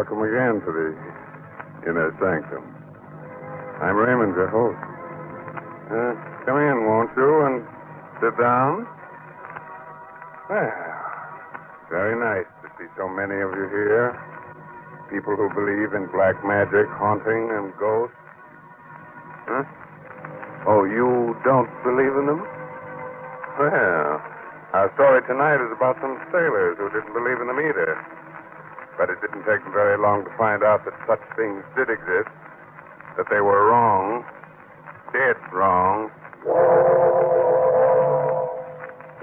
Welcome again to the Inner Sanctum. I'm Raymond, your host. Come in, won't you, and sit down? Well, very nice to see so many of you here. People who believe in black magic, haunting, and ghosts. Huh? Oh, you don't believe in them? Well, our story tonight is about some sailors who didn't believe in them either. But it didn't take them very long to find out that such things did exist, that they were wrong, dead wrong.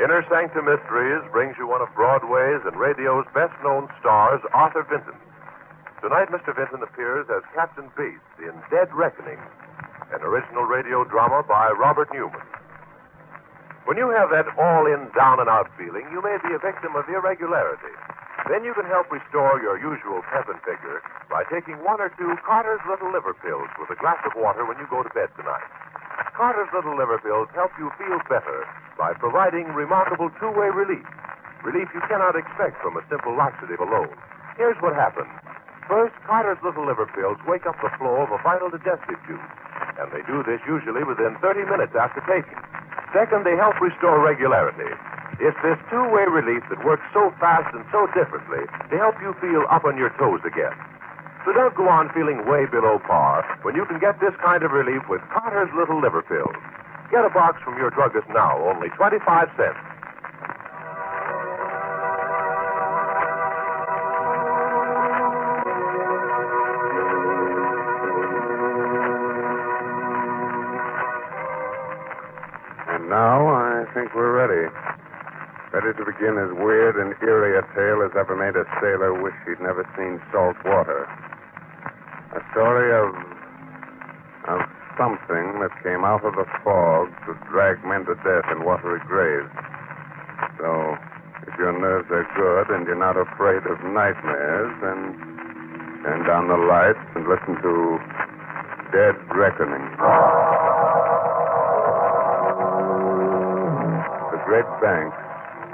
Inner Sanctum Mysteries brings you one of Broadway's and radio's best-known stars, Arthur Vinton. Tonight, Mr. Vinton appears as Captain Bates in Dead Reckoning, an original radio drama by Robert Newman. When you have that all-in, down-and-out feeling, you may be a victim of irregularity. Then you can help restore your usual pep and vigor by taking one or two Carter's Little Liver Pills with a glass of water when you go to bed tonight. Carter's Little Liver Pills help you feel better by providing remarkable two-way relief. Relief you cannot expect from a simple laxative alone. Here's what happens. First, Carter's Little Liver Pills wake up the flow of a vital digestive juice, and they do this usually within 30 minutes after taking. Second, they help restore regularity. It's this two-way relief that works so fast and so differently to help you feel up on your toes again. So don't go on feeling way below par when you can get this kind of relief with Carter's Little Liver Pills. Get a box from your druggist now, only 25 cents. And now I think we're ready. Ready to begin as weird and eerie a tale as ever made a sailor wish he'd never seen salt water. A story of something that came out of the fog to drag men to death in watery graves. So, if your nerves are good and you're not afraid of nightmares, then turn down the lights and listen to Dead Reckoning. The great banks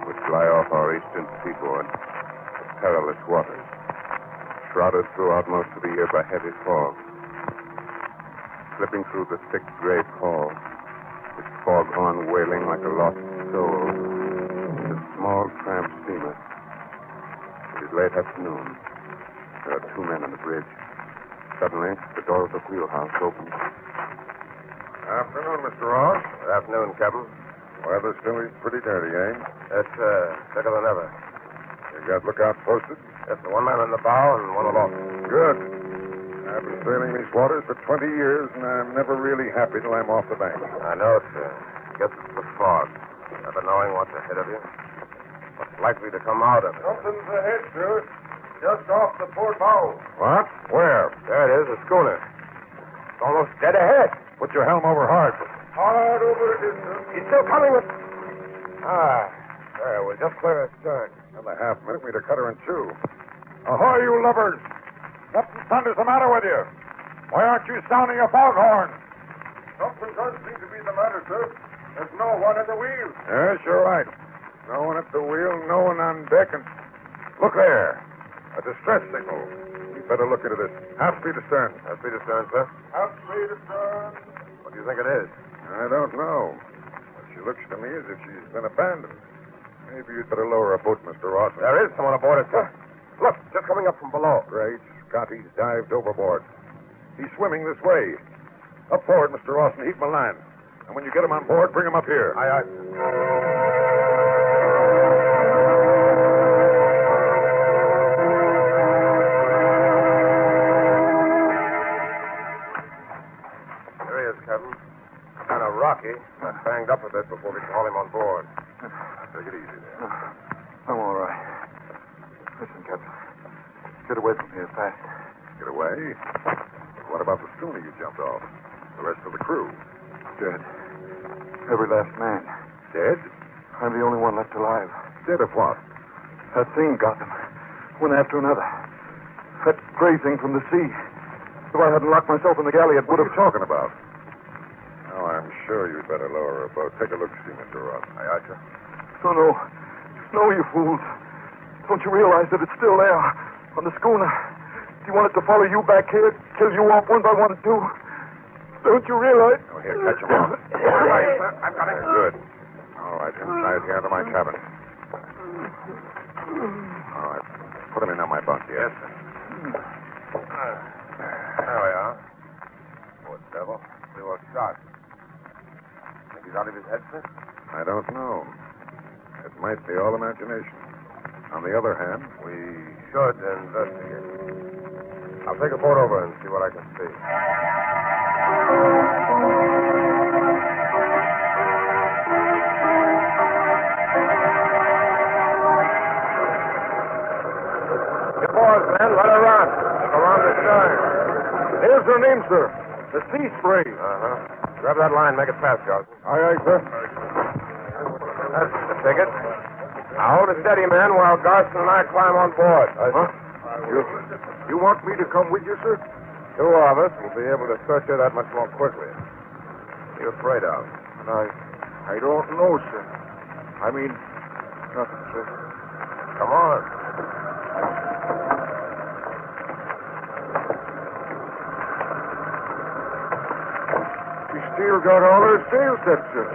which lie off our eastern seaboard are perilous waters, shrouded throughout most of the year by heavy fog. Slipping through the thick gray pall, this fog-horn wailing like a lost soul, is a small tramp steamer. It is late afternoon. There are two men on the bridge. Suddenly, the door of the wheelhouse opens. Afternoon, Mr. Ross. Good afternoon, Captain. Weather still is pretty dirty, eh? It's thicker than ever. You got lookouts posted? Just one man in the bow and one aloft. Good. I've been sailing these waters for 20 years, and I'm never really happy till I'm off the bank. I know, sir. Guess it's the fog. Never knowing what's ahead of you. What's likely to come out of it. Something's ahead, sir. Just off the port bow. What? Where? There it is, a schooner. It's almost dead ahead. Put your helm over hard. Hard over it is, sir. He's still coming with... There, we're just clear astern. Another half minute, we'd have cut her in two. Ahoy, you lubbers! What in thunder's the matter with you? Why aren't you sounding a foghorn? Something does seem to be the matter, sir. There's no one at the wheel. Yes, you're right. No one at the wheel, no one on deck, and... Look there. A distress signal. We'd better look into this. Half speed astern. Half speed astern, sir. Half speed astern. What do you think it is? I don't know. But she looks to me as if she's been abandoned. Maybe you'd better lower a boat, Mr. Ross. There is someone aboard it, sir. Look, just coming up from below. Great Scott, he's dived overboard. He's swimming this way. Up forward, Mr. Ross, and heave him a line. And when you get him on board, bring him up here. Aye, aye. There he is, Captain. Kind of rocky. Got banged up a bit before we can haul him on board. Take it easy there. I'm all right. Listen, Captain. Get away from here fast. Get away? What about the schooner you jumped off? The rest of the crew? Dead. Every last man. Dead? I'm the only one left alive. Dead of what? That thing got them. One after another. That gray thing from the sea. If I hadn't locked myself in the galley, it What would are have... you talking about? Oh, I'm sure you'd better lower a boat. Take a look-see, Mr. Ross. Aye, aye, sir. No. No, you fools. Don't you realize that it's still there on the schooner? He wanted to follow you back here, kill you off one by one, too. Don't you realize? Oh, here, catch him on. All right, sir. I've got him. Good. All right, inside here to my cabin. All right. Put him in on my bunk, yes? There we are. Poor devil. He was shot. Think he's out of his head, sir? I don't know. It might be all imagination. On the other hand, We should investigate. I'll take a boat over and see what I can see. Get boys, man. Let her run. Around the stern. There's her name, sir. The Sea Spray. Uh-huh. Grab that line. Make it fast, Johnson. Aye, aye, sir. That's the ticket. Now hold it steady, man, while Garson and I climb on board. Huh? You want me to come with you, sir? Two of us will be able to search her that much more quickly. What are you afraid of? I don't know, sir. I mean, nothing, sir. Come on. She still got all her sails set, sir.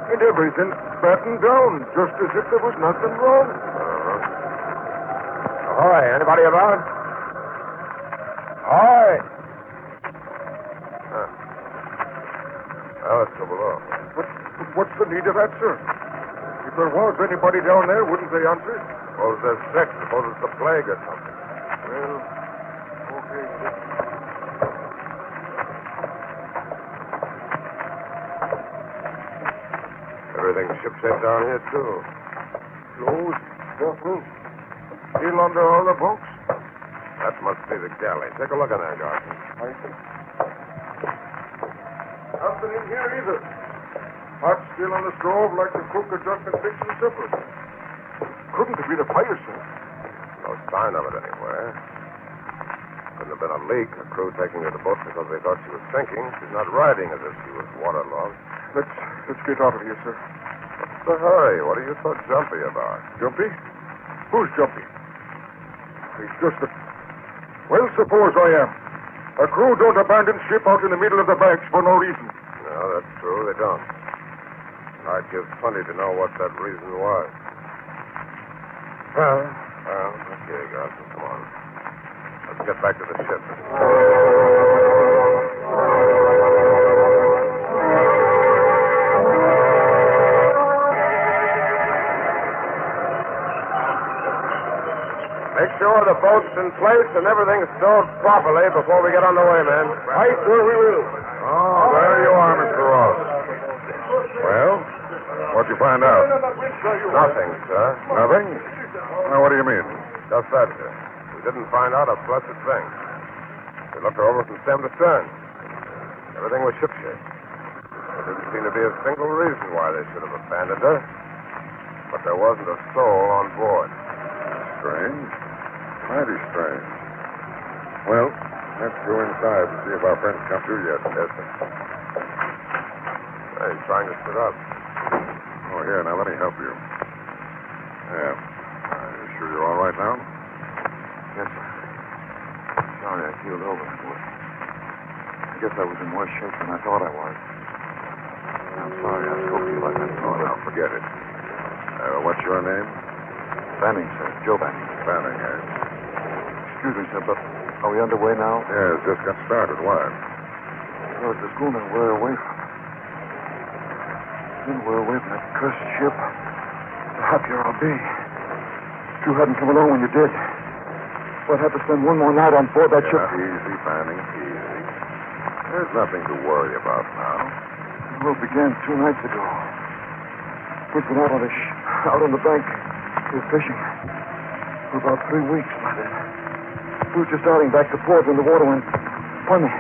And everything battened down, just as if there was nothing wrong. Ahoy, anybody about? Ahoy! Huh. Well, let's go below. What's the need of that, sir? If there was anybody down there, wouldn't they answer? Suppose they're sick. Suppose it's the plague or something. Well, okay, sir. Everything's shipshape down here, too. Closed, careful. Still under all the bunks. That must be the galley. Take a look in there, Garson. I see. Nothing in here either. Hot still on the stove like the cook had just been fixing supper. Couldn't have been a fire, sir. No sign of it anywhere. Couldn't have been a leak. A crew taking her to the boat because they thought she was sinking. She's not riding as if she was waterlogged. Let's get out of here, sir. What's the hurry? What are you so jumpy about? Jumpy? Who's jumpy? It's just that... Well, suppose I am. A crew don't abandon ship out in the middle of the banks for no reason. No, that's true. They don't. I'd give plenty to know what that reason was. Well, okay, Garson, come on. Let's get back to the ship. Make sure the boat's in place and everything's stowed properly before we get underway, man. Right, sir, we will. Oh, there you are, Mr. Ross. Well, what'd you find out? Nothing, sir. Nothing? Now, what do you mean? Just that, sir. We didn't find out a blessed thing. We looked her over from stem to stern. Everything was shipshape. There didn't seem to be a single reason why they should have abandoned her. But there wasn't a soul on board. Strange. Mighty strange. Well, let's go inside and see if our friends come through yet. Yes, sir. Hey, he's trying to sit up. Oh, here, now let me help you. Yeah. Are you sure you're all right now? Yes, sir. Sorry I keeled over. I guess I was in worse shape than I thought I was. I'm sorry I spoke to you like that. Oh, now, forget it. What's your name? Banning, sir. Joe Banning. Banning, eh? Excuse me, sir, but are we underway now? Yes, just got started. Why? No, it's the schooner we're away from. Then we're away from that cursed ship. The happier I'll be. If you hadn't come along when you did, we'd have to spend one more night on board that ship. Easy, Banning, easy. There's nothing to worry about now. The war began 2 nights ago. We've been out on the bank. We're fishing. For about 3 weeks by then. We were just starting back to port when the water went funny.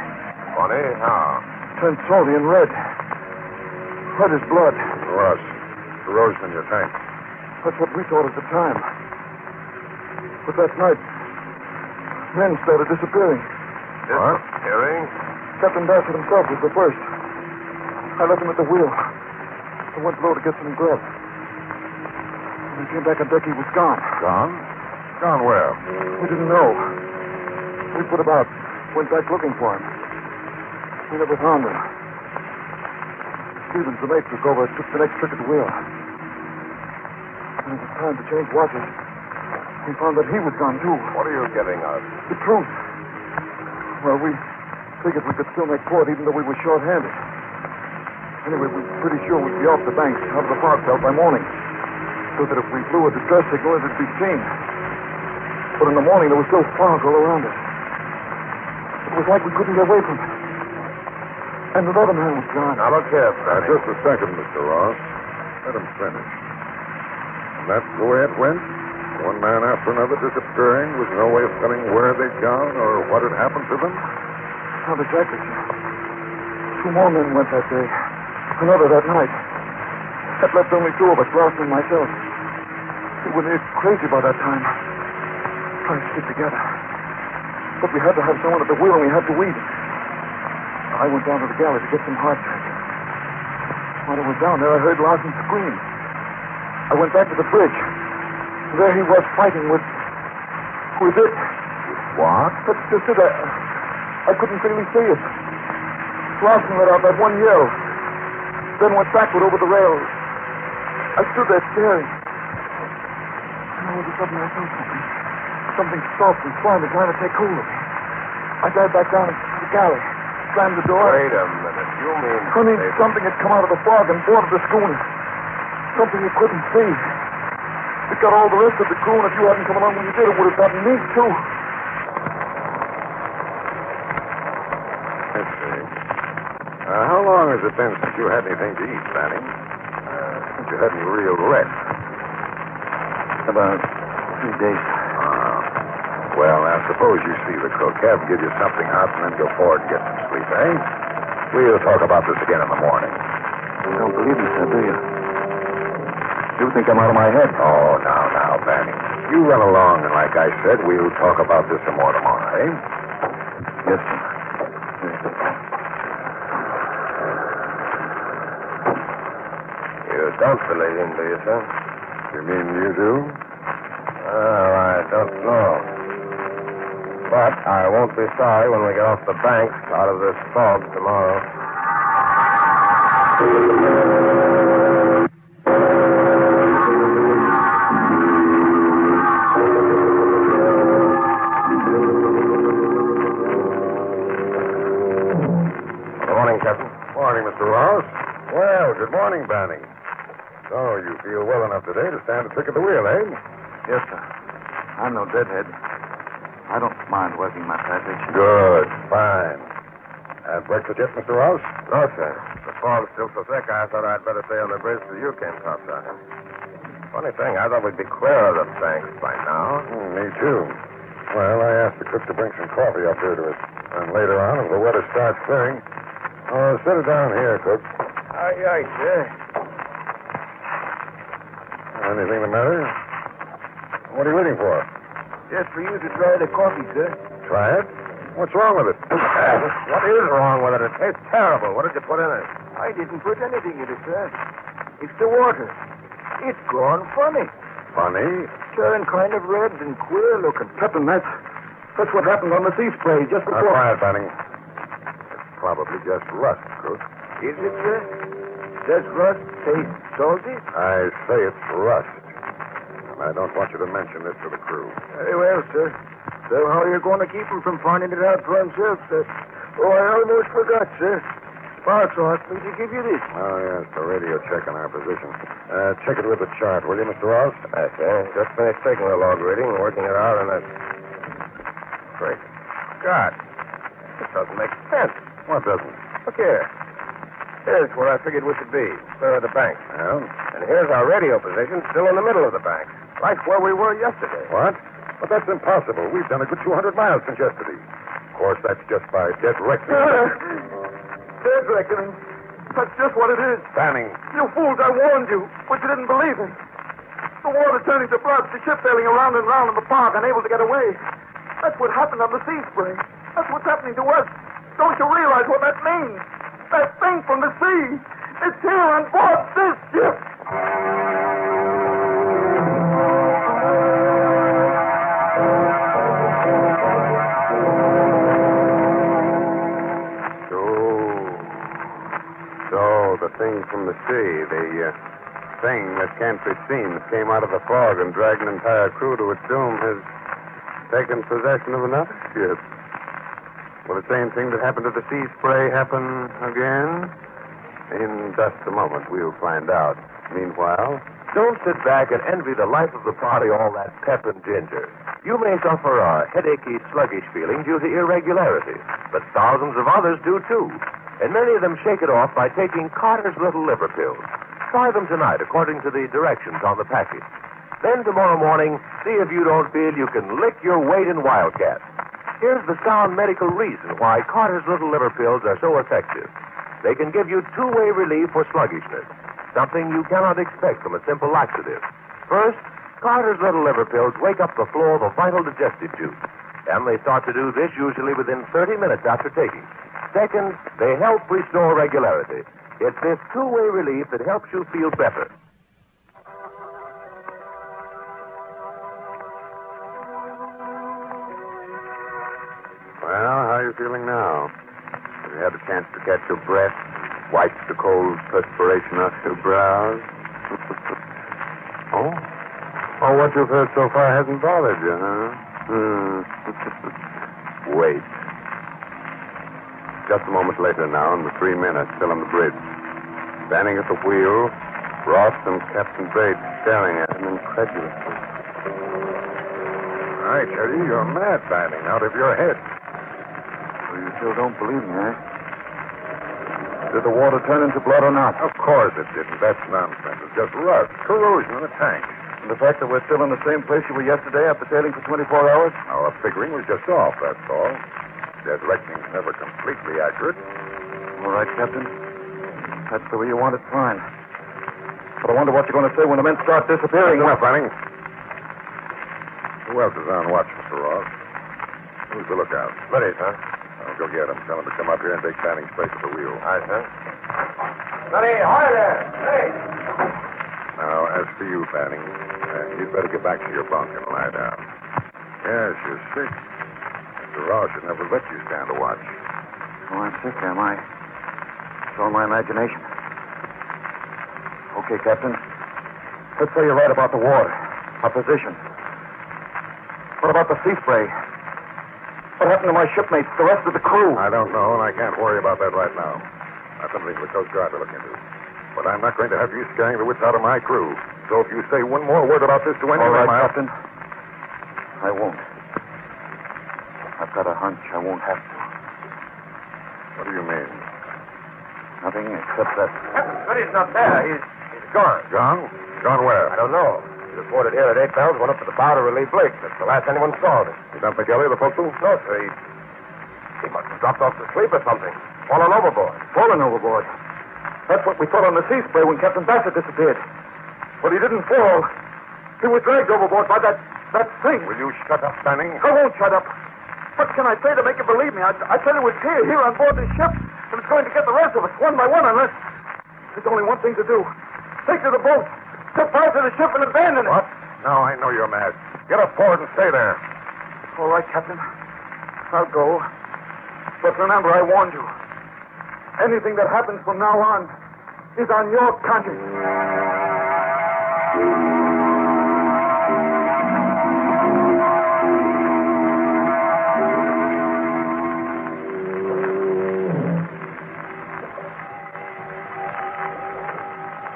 Funny? How? Turned salty and red. Red as blood. Rust. Corrosion in your tank. That's what we thought at the time. But that night, men started disappearing. Disappearing? Captain Bassett himself was the first. I left him at the wheel. I went below to get some grub. When I came back on deck, he was gone. Gone? Gone where? We didn't know. We We put about, went back looking for him. We never found him. Stevens, the mate, took over, took the next trick at the wheel. When it was time to change watches, we found that he was gone, too. What are you getting at? The truth. Well, we figured we could still make port even though we were short-handed. Anyway, we were pretty sure we'd be off the banks, out of the fog belt by morning, so that if we blew a distress signal, it would be seen. But in the morning, there was still fog all around us. It was like we couldn't get away from it. And another man was gone. Now, look here, Benny. Just a second, Mr. Ross. Let him finish. And that's the way it went? One man after another disappearing with no way of telling where they'd gone or what had happened to them? Not exactly, sir. 2 more men went that day. Another that night. That left only 2 of us, Ross and myself. We were near crazy by that time. Trying to stick together. But we had to have someone at the wheel, and we had to weed. I went down to the galley to get some hardtack. While I was down there, I heard Larson scream. I went back to the bridge. There he was fighting with it. What? That's just it. I couldn't really see it. Larson let out that one yell. Then went backward over the rail. I stood there staring. And all of a sudden I felt something. Something soft and slimy trying to take hold of me. I dived back down to the galley. Slammed the door. Wait a minute. You mean... I mean, something had come out of the fog and boarded the schooner. Something you couldn't see. It got all the rest of the crew, and if you hadn't come along when you did, it would have gotten me, too. Let's see. How long has it been since you had anything to eat, Fanning? Since you had any real rest? About 3 days. Well, now, suppose you see the cook. Have him give you something hot and then go forward and get some sleep, eh? We'll talk about this again in the morning. You don't believe me, sir, do you? You think I'm out of my head? Oh, now, Fanning. You run along, and like I said, we'll talk about this some more tomorrow, eh? Yes, sir. You don't believe him, do you, sir? You mean you do? Well, I don't know. But I won't be sorry when we get off the banks out of this fog tomorrow. Good morning, Captain. Morning, Mr. Ross. Well, good morning, Banning. So, you feel well enough today to stand a trick at the wheel, eh? Yes, sir. I'm no deadhead. I don't mind working my passage. Good. Fine. Had breakfast yet, Mr. Ross? No, sir. The fog's still so thick, I thought I'd better stay on the bridge till you came topside. Funny thing, I thought we'd be clear of the banks by now. Me too. Well, I asked the cook to bring some coffee up here to us. And later on, if the weather starts clearing... Oh, set it down here, cook. Aye, aye, sir. Anything the matter? What are you waiting for? Just for you to try the coffee, sir. Try it? What's wrong with it? What is wrong with it? It tastes terrible. What did you put in it? I didn't put anything in it, sir. It's the water. It's gone funny. Funny? Turned kind of red and queer looking. Captain, that's what happened on the sea spray just Now, before. quiet, Banning. It's probably just rust, cook. Is it, sir? Does rust taste salty? I say it's rust. And I don't want you to mention this to the crew. Very well, sir. So how are you going to keep him from finding it out for himself, sir? Oh, I almost forgot, sir. Sparks asked me to give you this. Oh, yes, the radio check on our position. Check it with the chart, will you, Mr. Ross? Yes, sir. Just finished taking the log reading and working it out, and that's... Great Scott. This doesn't make sense. What doesn't? Look here. Here's where I figured we should be, clear of the bank. Well? And here's our radio position, still in the middle of the bank. Right where we were yesterday. What? But that's impossible. We've done a good 200 miles since yesterday. Of course, that's just by dead reckoning. Dead reckoning. That's just what it is. Banning. You fools, I warned you, but you didn't believe me. The water turning to blood, the ship sailing around and round in the fog, unable to get away. That's what happened on the sea spray. That's what's happening to us. Don't you realize what that means? That thing from the sea. It's here on board this ship. thing from the sea. The thing that can't be seen that came out of the fog and dragged an entire crew to its doom has taken possession of another ship. Will the same thing that happened to the Sea Spray happen again? In just a moment, we'll find out. Meanwhile... Don't sit back and envy the life of the party all that pep and ginger. You may suffer a headachy, sluggish feeling due to irregularity, but thousands of others do too. And many of them shake it off by taking Carter's Little Liver Pills. Try them tonight according to the directions on the package. Then tomorrow morning, see if you don't feel you can lick your weight in Wildcat. Here's the sound medical reason why Carter's Little Liver Pills are so effective. They can give you two-way relief for sluggishness, something you cannot expect from a simple laxative. First, Carter's Little Liver Pills wake up the flow of a vital digestive juice, and they start to do this usually within 30 minutes after taking. Second, they help restore regularity. It's this two-way relief that helps you feel better. Well, how are you feeling now? Have you had a chance to catch your breath? Wipe the cold perspiration off your brows? Oh? Oh, what you've heard so far hasn't bothered you, huh? Wait. Just a moment later now, and the three men are still on the bridge. Standing at the wheel, Ross and Captain Bates staring at him incredulously. I tell you, you're mad, Banning, out of your head. So you still don't believe me, eh? Did the water turn into blood or not? Of course it didn't. That's nonsense. It's just rust, corrosion in the tank. And the fact that we're still in the same place you were yesterday after sailing for 24 hours? Our figuring was just off, that's all. Dead reckoning's never completely accurate. All right, Captain. That's the way you want it, fine. But I wonder what you're going to say when the men start disappearing. Enough, Banning. Who else is on watch, Mr. Ross? Who's the lookout? Ready, sir. I'll go get him. Tell him to come up here and take Banning's place at the wheel. Aye, sir. Ready, ahoy there. Hey. Now, as for you, Banning, you'd better get back to your bunk and lie down. Yes, you're sick. Mr. Ross should never let you stand a watch. Oh, I'm sick, am I? It's all my imagination. Okay, Captain. Let's say you're right about the water. Our position. What about the sea spray? What happened to my shipmates, the rest of the crew? I don't know, and I can't worry about that right now. That's something for the Coast Guard to look into. But I'm not going to have you scaring the wits out of my crew. So if you say one more word about this to anyone... All right, Captain. I won't. I've got a hunch I won't have to. What do you mean? Nothing except that... Captain Smitty's not there. He's gone. Gone? Gone where? I don't know. He reported here at 8 bells, went up to the bow to relieve Blake. That's the last anyone saw of him. You dumped McGelly, the forecastle? No, sir. He must have dropped off to sleep or something. Fallen overboard. Fallen overboard. That's what we thought on the sea spray when Captain Bassett disappeared. But he didn't fall. He was dragged overboard by that thing. Will you shut up, Banning? I won't shut up. What can I say to make you believe me? I said it was here on board this ship. It was going to get the rest of us, one by one, unless... There's only one thing to do. Take to the boat. Set fire to the ship and abandon it. What? No, I know you're mad. Get up forward and stay there. All right, Captain. I'll go. But remember, I warned you. Anything that happens from now on is on your conscience.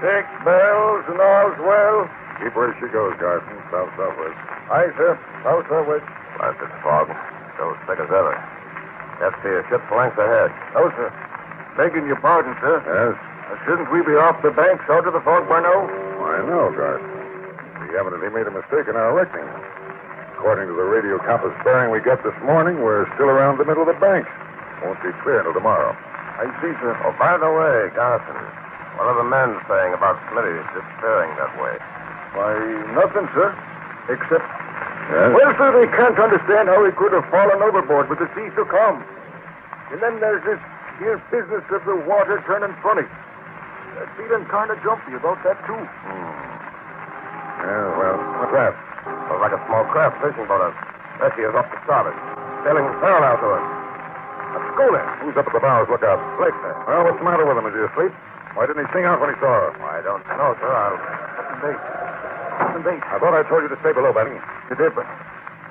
Six bells and all's well. Keep where she goes, Carson. South-southwest. Aye, sir. South-southwest. Blasted fog. Still as thick as ever. Can't see a ship's length ahead. No, sir. Begging your pardon, sir. Yes? Shouldn't we be off the banks out of the fog by now? I know, Carson. We evidently made a mistake in our reckoning. According to the radio compass bearing we got this morning, we're still around the middle of the banks. Won't be clear until tomorrow. I see, sir. Oh, by the way, Carson, what are the men saying about Smitty disappearing that way? Why, nothing, sir. Except... Yes? Well, sir, they can't understand how he could have fallen overboard with the sea so calm. And then there's this here business of the water turning funny. They're feeling kind of jumpy about that, too. Yeah, well, what's that? Looks like a small craft fishing boat. There she is off the starboard. Sailing parallel to us. A schooner. Who's up at the bows? Look out. Blake, sir. Well, what's the matter with him? Is he asleep? Why didn't he sing out when he saw her? I don't know, sir. Captain Bates. Captain Bates. I thought I told you to stay below, Benny. You did, but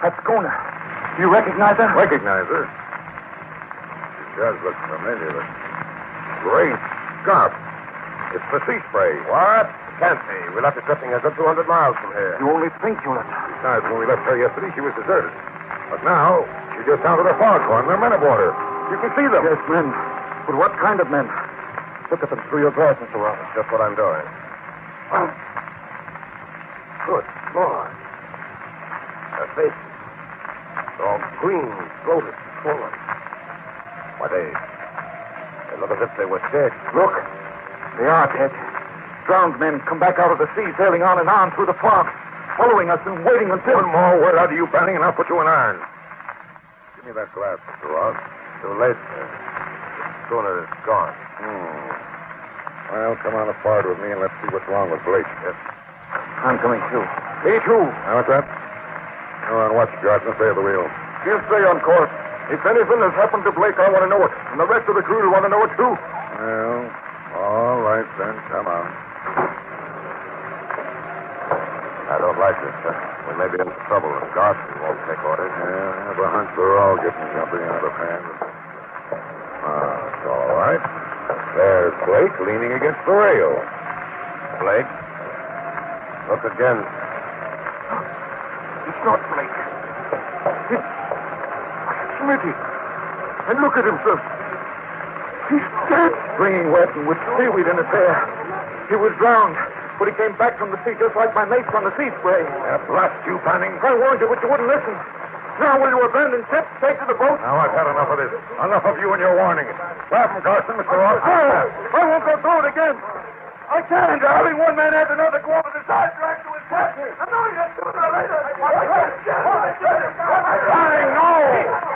that schooner. Do you recognize her? Recognize her? She does look familiar, but... Great Scott! It's the sea spray. What? Can't be. We left it drifting a good 200 miles from here. You only think you left. Besides, when we left her yesterday, she was deserted. But now, she just sounded her foghorn. There are men aboard her. You can see them. Yes, men. But what kind of men? Look at them through your glass, Mr. Ross. Just what I'm doing. Oh. Good Lord. Their faces. They're all green, bloated, swollen. Why, they look as if they were dead. Look. They are dead. Drowned men come back out of the sea, sailing on and on through the fog, following us and waiting until... One more word out of you, Banning, and I'll put you in irons. Give me that glass, Mr. Ross. Too late, sir. The schooner is gone. Well, come on forward with me and let's see what's wrong with Blake. Yes. I'm coming too. Me too. Now, what's that? You're on watch, Johnson. Stay at the wheel. You stay on course. If anything has happened to Blake, I want to know it. And the rest of the crew will want to know it too. Well, all right then. Come on. I don't like this, sir. We may be in trouble if Garson won't take orders. Yeah, I have a hunch we're all getting jumping out of hand. It's all right. There's Blake leaning against the rail. Blake? Look again. It's not Blake. It's Smitty. And look at him, sir. He's dead. Springing wet and with seaweed in his hair. He was drowned, but he came back from the sea just like my mates on the sea spray. Blast you, Banning. I warned you, but you wouldn't listen. Now will you abandon ship, take to the boat? Now, I've had enough of this. Enough of you and your warning. Grab him, Carson, Mr. Ross. I won't go through it again. I can't. Having one man after another go over the side track to his captain. I know you're sooner or later. Banning, no!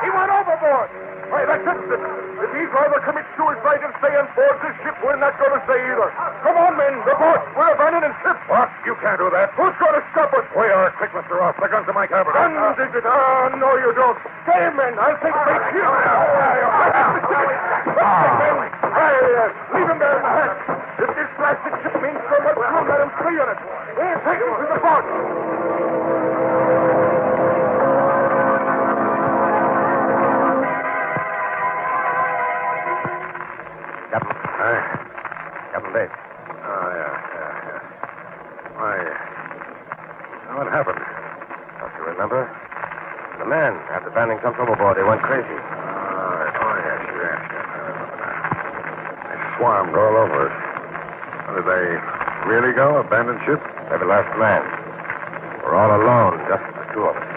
He went overboard. Why, that's it. If he's rather commit suicide and stay on board this ship, we're not going to stay either. Come on, men. The boat. We're abandoning ship. What? You can't do that. Who's going to stop us? We are. Quick, Mr. Ross. The guns in my cabin. Guns, is it? No, you don't. Stay, men. I'll take big ship. Leave him there in the hatch. If this blasted ship means so much, we'll let him free on it. We'll take him to the boat. Captain Bates. Oh, yeah. Why, what happened? Don't you remember? The man, after Banning jumped overboard, they went crazy. Yes. I remember now. They swarmed all over us. Did they really go? Abandon ship? Every last man. We're all alone, just the two of us.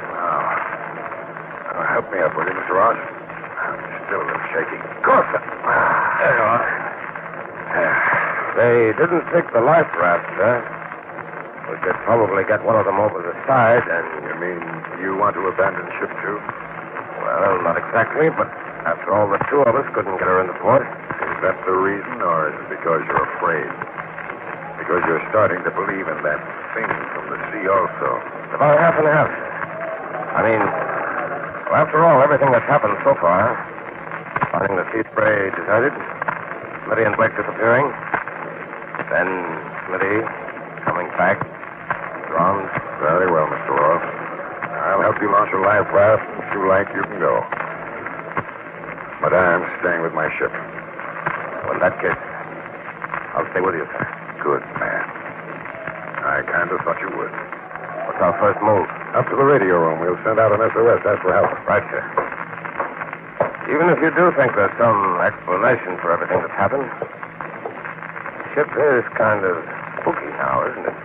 Oh, help me up, will you, Mr. Ross? I'm still a little shaky. Of course. There you are. They didn't take the life raft, sir. We could probably get one of them over the side and... You mean you want to abandon ship, too? Well, not exactly, but after all, the two of us couldn't get her into port. Is that the reason, or is it because you're afraid? Because you're starting to believe in that thing from the sea also? About half and half. I mean, well, after all, everything that's happened so far, finding the sea spray deserted, Smitty and Blake disappearing, then Smitty coming back, drowned. Very well, Mr. Ross. I'll help you launch a life raft. If you like, you can go. But I'm staying with my ship. Well, in that case, I'll stay with you, sir. Good man. I kind of thought you would. What's our first move? Up to the radio room. We'll send out an SOS. Ask for help. Right, sir. Even if you do think there's some explanation for everything that's happened, the ship is kind of spooky now, isn't it?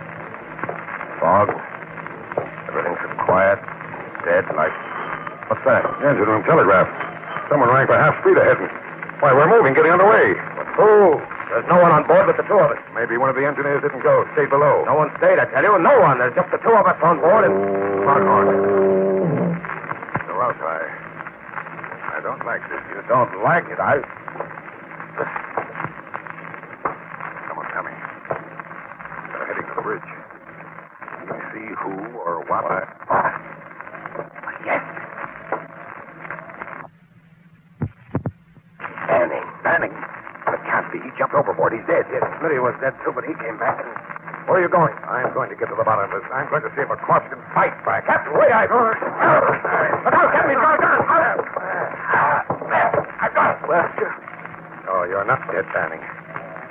Fog. Everything's so quiet. Dead, like... What's that? Engine room telegraph. Someone rang for half speed ahead. Why, we're moving, getting underway. But who? There's no one on board but the two of us. Maybe one of the engineers didn't go. Stayed below. No one stayed, I tell you. No one. There's just the two of us on board and... Foghorn. Mr. Ross, I don't like this. You don't like it, Someone's coming. They're heading for the bridge. Can you see who or what? Yes. Banning. It can't be. He jumped overboard. He's dead. Yes. Smitty was dead, too, but he came back and... Where are you going? I'm going to get to the bottom of this. I'm going to see if a corpse can fight back. Captain, wait, I... Look out, Captain, he's got a gun. I've got it. Well, oh, you're not dead, Banning.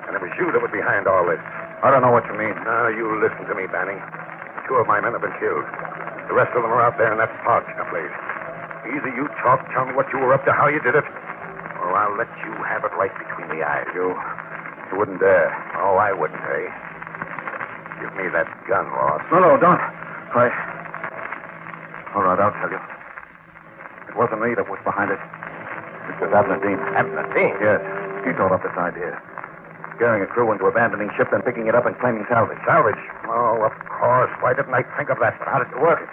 And it was you that was behind all this. I don't know what you mean. Now, you listen to me, Banning. 2 of my men have been killed. The rest of them are out there in that park place. Either you talk, tell me what you were up to, how you did it, or I'll let you have it right between the eyes. You wouldn't dare. Oh, I wouldn't, eh? Give me that gun, Ross. No, don't. All right, I'll tell you. It wasn't me that was behind it. It was Abner Dean. Abner Dean? Yes. He thought up this idea. Scaring a crew into abandoning ship, then picking it up and claiming salvage. Salvage? Oh, of course. Why didn't I think of that? But how did you work it?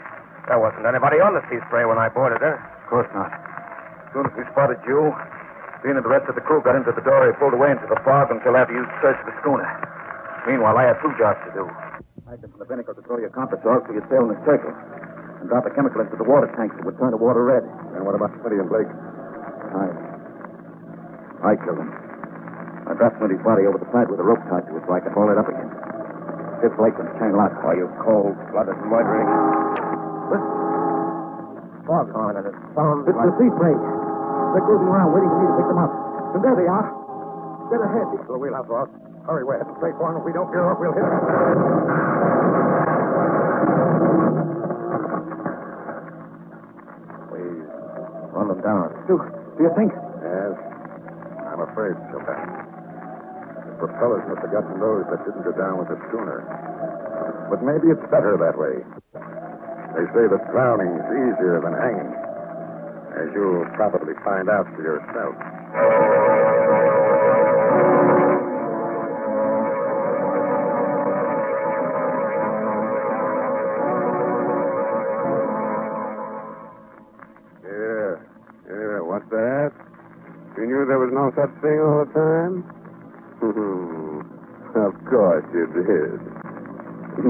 There wasn't anybody on the sea spray when I boarded her. Of course not. As soon as we spotted you, Dean and the rest of the crew got into the dory, pulled away into the fog until after you searched the schooner. Meanwhile, I had 2 jobs to do. Acted from the binnacle to throw your compass off so you'd sail in a circle. And drop a chemical into the water tanks that would turn the water red. And what about Smitty and Blake? I killed him. I dropped Smitty's body over the side with a rope tied to it so I could haul it up again. This Blake and chain lock. Are you cold-blooded murdering? Fog on and it sounds It's the sea spray. They're cruising around waiting for me to pick them up. And there they are. Dead ahead. So we'll have Ross. Hurry, we're heading straight for him. If we don't gear up, we'll hit him. Please, run them down. Do you think? Yes. I'm afraid so, Ben. The propellers must have gotten those that didn't go down with the schooner. But maybe it's better that way. They say that drowning's easier than hanging, as you'll probably find out for yourself. Yeah, what's that? You knew there was no such thing all the time? Of course you did.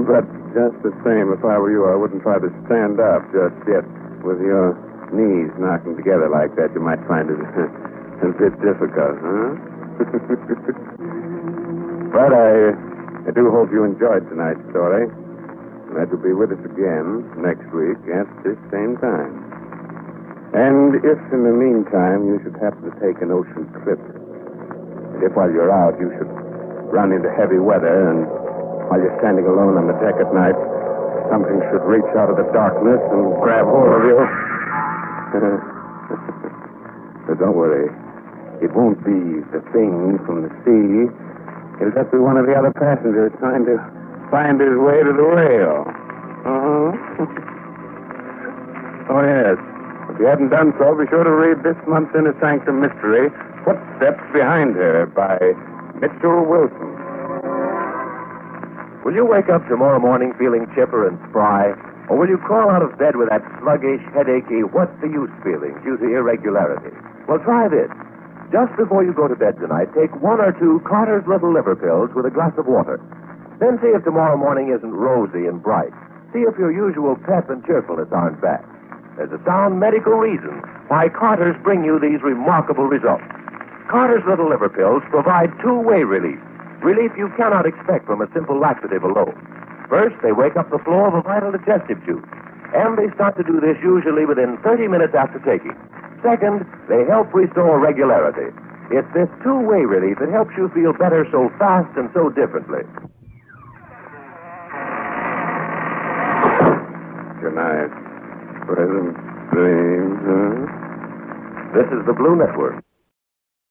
But just the same, if I were you, I wouldn't try to stand up just yet. With your knees knocking together like that, you might find it a bit difficult, huh? But I do hope you enjoyed tonight's story. And that you'll be with us again next week at this same time. And if in the meantime you should happen to take an ocean trip, and if while you're out you should run into heavy weather, and while you're standing alone on the deck at night, something should reach out of the darkness and grab hold of you. But don't worry. It won't be the thing from the sea. It'll just be one of the other passengers trying to find his way to the rail. Oh, yes. If you haven't done so, be sure to read this month's Inner Sanctum mystery, Footsteps Behind Her, by Mitchell Wilson. Will you wake up tomorrow morning feeling chipper and spry? Or will you crawl out of bed with that sluggish, headachy, what's-the-use feeling due to irregularity? Well, try this. Just before you go to bed tonight, take 1 or 2 Carter's Little Liver Pills with a glass of water. Then see if tomorrow morning isn't rosy and bright. See if your usual pep and cheerfulness aren't back. There's a sound medical reason why Carter's bring you these remarkable results. Carter's Little Liver Pills provide 2-way relief. Relief you cannot expect from a simple laxative alone. First, they wake up the flow of a vital digestive juice. And they start to do this usually within 30 minutes after taking. Second, they help restore regularity. It's this 2-way relief that helps you feel better so fast and so differently. Good night. Pleasant dreams, huh? This is the Blue Network.